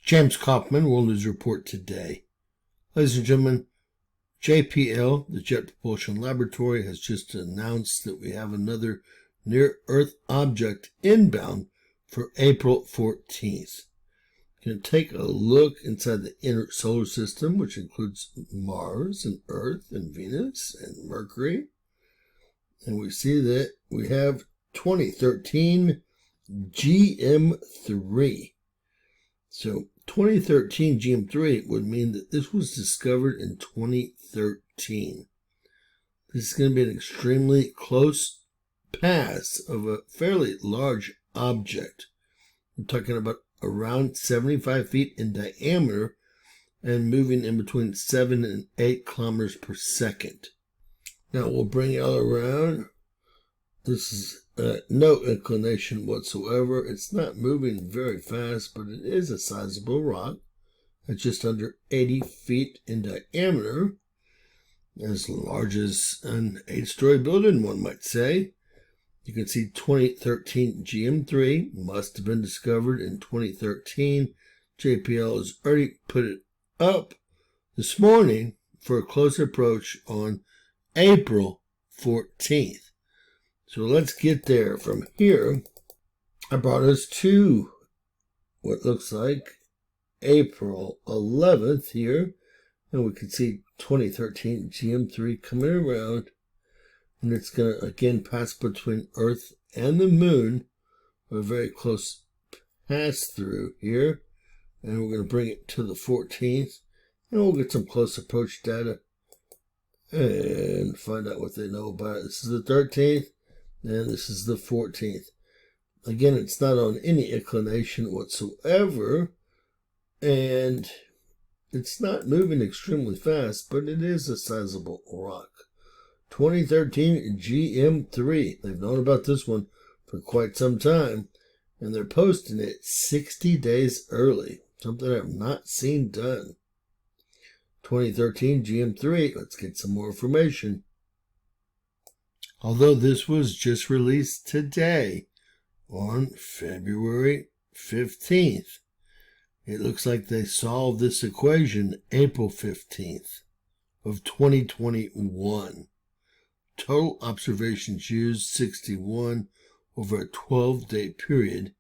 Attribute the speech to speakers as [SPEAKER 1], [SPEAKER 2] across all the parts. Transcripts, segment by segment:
[SPEAKER 1] James Kaufman, World News Report today. Ladies and gentlemen, JPL, the Jet Propulsion Laboratory, has just announced that we have another near-Earth object inbound for April 14th. We're going to take a look inside the inner solar system, which includes Mars and Earth and Venus and Mercury. And we see that we have 2013 GM3. So 2013 GM3 would mean that this was discovered in 2013. This is going to be an extremely close pass of a fairly large object. We're talking about around 75 feet in diameter and moving in between 7 and 8 kilometers per second. Now we'll bring it all around. This is no inclination whatsoever. It's not moving very fast, but it is a sizable rock at just under 80 feet in diameter, as large as an 8-story building, one might say. You can see 2013 GM3 must have been discovered in 2013. JPL has already put it up this morning for a closer approach on April 14th. So let's get there. From here, I brought us to what looks like April 11th here. And we can see 2013 GM3 coming around. And it's going to again pass between Earth and the Moon. A very close pass through here. And we're going to bring it to the 14th. And we'll get some close approach data and find out what they know about it. This is the 13th. And this is the 14th. Again, it's not on any inclination whatsoever. And it's not moving extremely fast, but it is a sizable rock. 2013 GM3. They've known about this one for quite some time. And they're posting it 60 days early. Something I've not seen done. 2013 GM3. Let's get some more information. Although this was just released today on February 15th, it looks like they solved this equation April 15th of 2021. Total observations used 61 over a 12-day period.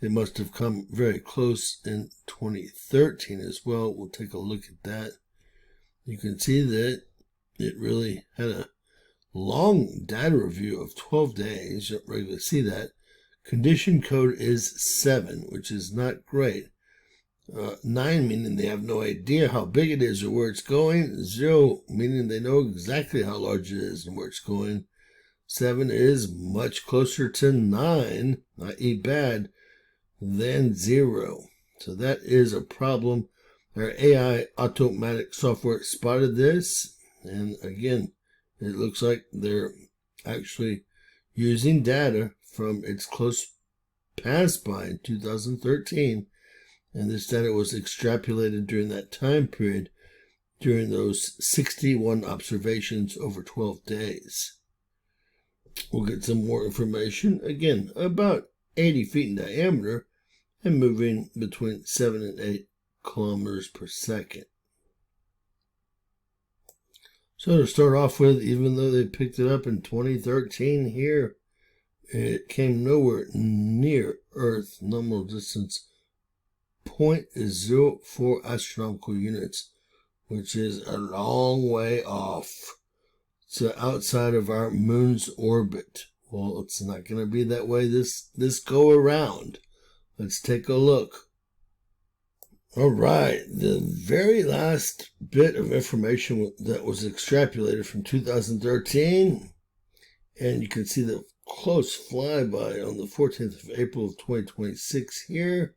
[SPEAKER 1] They must have come very close in 2013 as well. We'll take a look at that. You can see that it really had a long data review of 12 days. You don't regularly see that. Condition code is 7, which is not great. 9 meaning they have no idea how big it is or where it's going. 0 meaning they know exactly how large it is and where it's going. 7 is much closer to 9, i.e. bad, than 0. So that is a problem. Our AI automatic software spotted this, and again, it looks like they're actually using data from its close pass-by in 2013, and this data was extrapolated during that time period, during those 61 observations over 12 days. We'll get some more information, again, about 80 feet in diameter and moving between 7 and 8 kilometers per second. So to start off with, even though they picked it up in 2013 here, it came nowhere near Earth. Nominal distance 0.04 astronomical units, which is a long way off. It's outside of our moon's orbit. Well, it's not going to be that way this go around. Let's take a look. All right, the very last bit of information that was extrapolated from 2013, and you can see the close flyby on the 14th of April of 2026 here.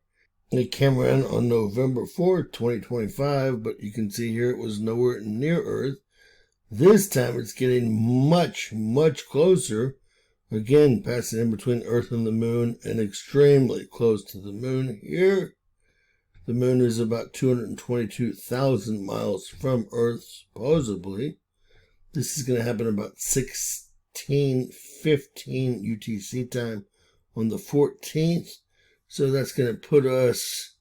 [SPEAKER 1] It came around on November 4th, 2025, but you can see here it was nowhere near Earth. This time it's getting much, much closer. Again, passing in between Earth and the Moon and extremely close to the Moon here. The Moon is about 222,000 miles from Earth, supposedly. This is going to happen about 16:15 UTC time on the 14th. So that's going to put us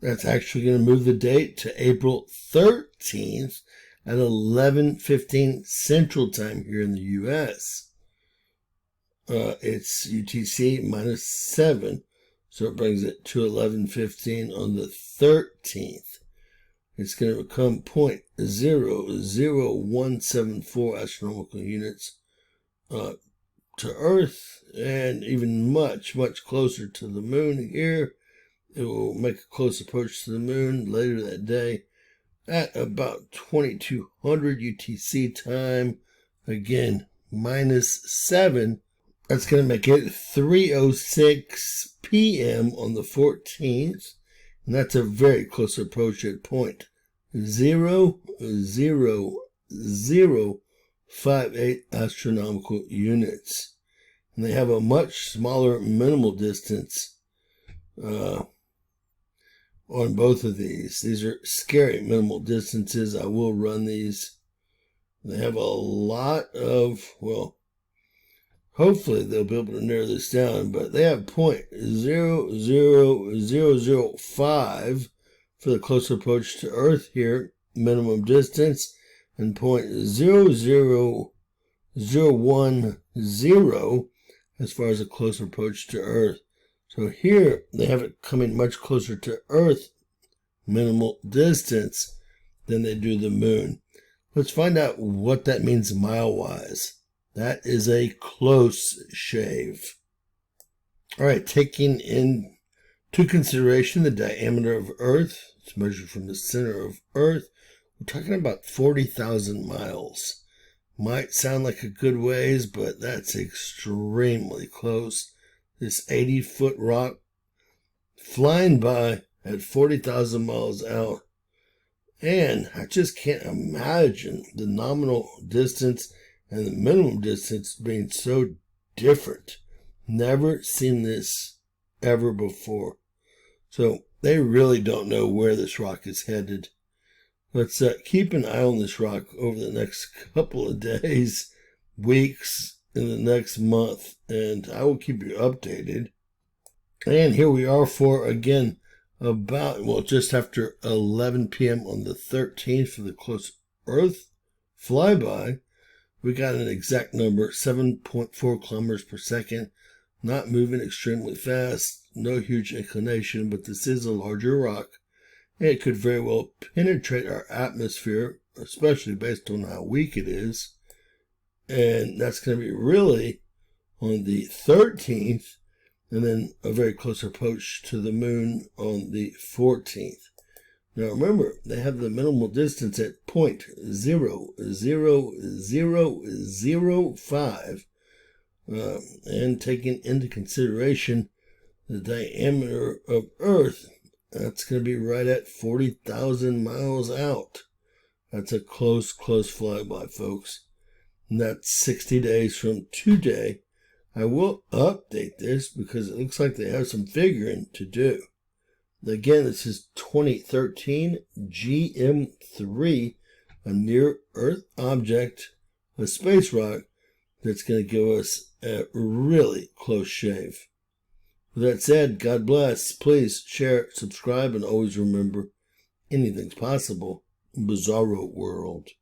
[SPEAKER 1] That's actually going to move the date to April 13th at 11:15 Central Time here in the U.S. It's UTC -7, so it brings it to 11:15 on the 13th. It's going to become 0.00174 astronomical units to Earth, and even much, much closer to the moon here. It will make a close approach to the moon later that day at about 2200 UTC time. Again, -7. That's going to make it 3:06 p.m. on the 14th. And that's a very close approach at 0.00058 astronomical units. And they have a much smaller minimal distance on both of these. These are scary minimal distances. I will run these. They have a lot of, well, hopefully they'll be able to narrow this down, but they have 0.00005 for the close approach to Earth here, minimum distance, and 0.00010 as far as a close approach to Earth. So here they have it coming much closer to Earth, minimal distance, than they do the moon. Let's find out what that means mile-wise. That is a close shave. All right, taking into consideration the diameter of Earth, it's measured from the center of Earth, we're talking about 40,000 miles. Might sound like a good ways, but that's extremely close. This 80-foot rock flying by at 40,000 miles out. And I just can't imagine the nominal distance and the minimum distance being so different. Never seen this ever before. So they really don't know where this rock is headed. Let's keep an eye on this rock over the next couple of days, weeks, in the next month, and I will keep you updated. And here we are for, again, about, well, just after 11 p.m. on the 13th for the close Earth flyby. We got an exact number, 7.4 kilometers per second, not moving extremely fast, no huge inclination, but this is a larger rock. And it could very well penetrate our atmosphere, especially based on how weak it is. And that's going to be really on the 13th, and then a very close approach to the moon on the 14th. Now remember, they have the minimal distance at 0.00005, and taking into consideration the diameter of Earth, that's going to be right at 40,000 miles out. That's a close flyby, folks. And that's 60 days from today. I will update this because it looks like they have some figuring to do. Again, this is 2013 GM3, a near-Earth object, a space rock, that's going to give us a really close shave. With that said, God bless. Please share, subscribe, and always remember, anything's possible in Bizarro World.